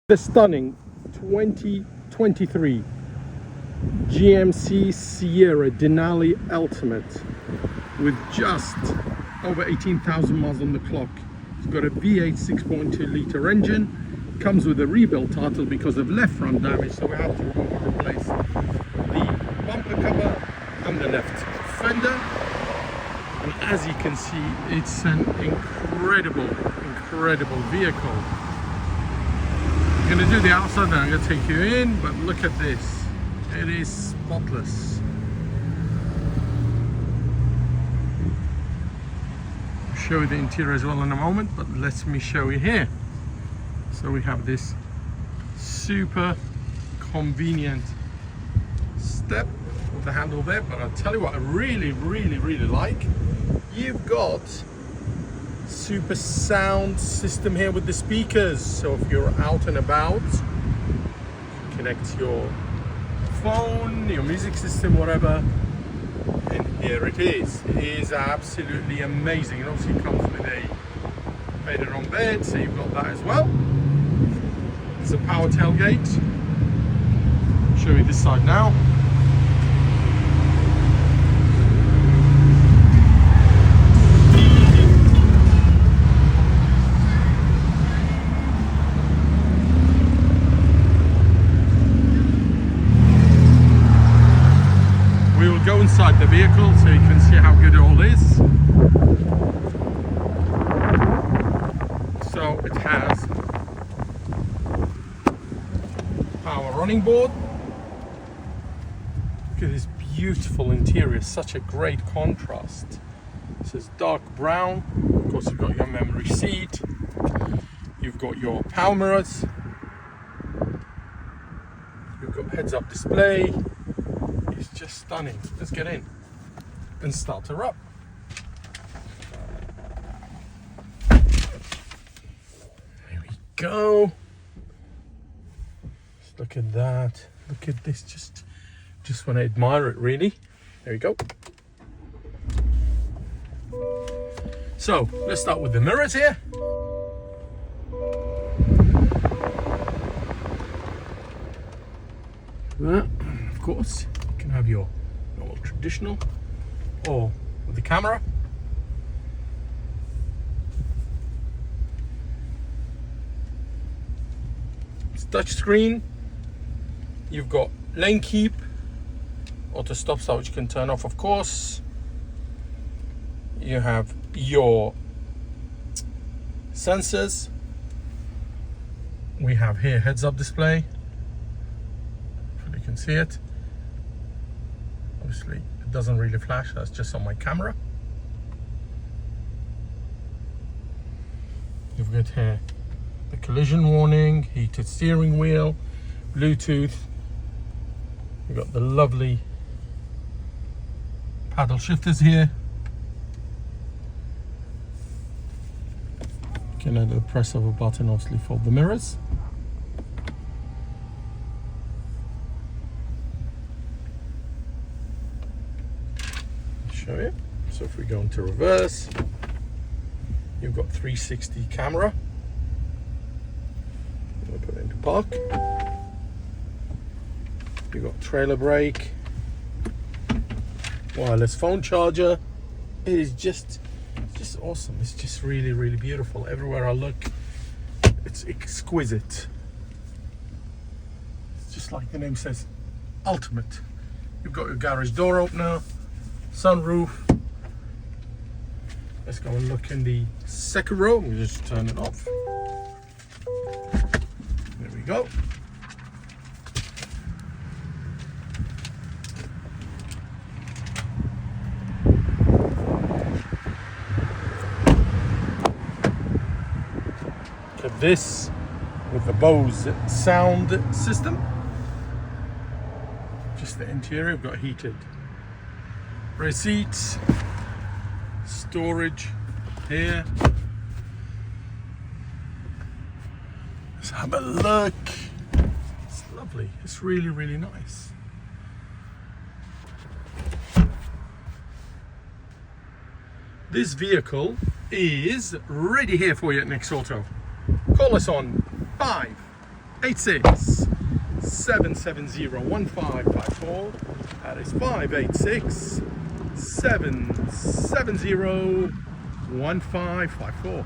The stunning 2023 GMC Sierra Denali Ultimate with just over 18,000 miles on the clock. It's got a V8 6.2 litre engine. Comes with a rebuilt title because of left front damage, so we have to replace the bumper cover and the left fender. And as you can see, it's an incredible vehicle. I'm going to do the outside, then I'm going to take you in, but look at this. It is spotless. I'll show you the interior as well in a moment, but let me show you here. So we have this super convenient step with the handle there, but I'll tell you what I really like. You've got super sound system here with the speakers, so if you're out and about, connect your phone, your music system, whatever, and here it is. It is absolutely amazing. It obviously comes with a fader on bed, so you've got that as well. It's a power tailgate. I'll show you this side now. Go inside the vehicle so you can see how good it all is. So it has power running board. Look at this beautiful interior, such a great contrast. This is dark brown. Of course, you've got your memory seat, you've got your power mirrors, you've got heads-up display. It's just stunning. Let's get in and start her up. There we go. Just look at that. Look at this. Just want to admire it, really. There we go. So let's start with the mirrors here. That, of course. Have your normal traditional or with the camera. It's touch screen. You've got lane keep, auto stop start, which you can turn off, of course. You have your sensors. We have here heads up display. Hopefully you can see it. Obviously it doesn't really flash, that's just on my camera. You've got here the collision warning, heated steering wheel, Bluetooth. You've got the lovely paddle shifters here. You can add the press of a button, obviously, for the mirrors. Show you. So if we go into reverse, you've got 360 camera. We'll put it into park. You've got trailer brake, wireless phone charger. It is just awesome. It's just really beautiful. Everywhere I look, it's exquisite. It's just like the name says, ultimate. You've got your garage door opener, sunroof. Let's go and look in the second row. We'll just turn it off. There we go. Look at this with the Bose sound system. Just the interior, we've got heated rear seats, storage here. Let's have a look. It's lovely. It's really nice. This vehicle is ready here for you at Next Auto. Call us on 5 586 770 1554. That is 586 770 1554.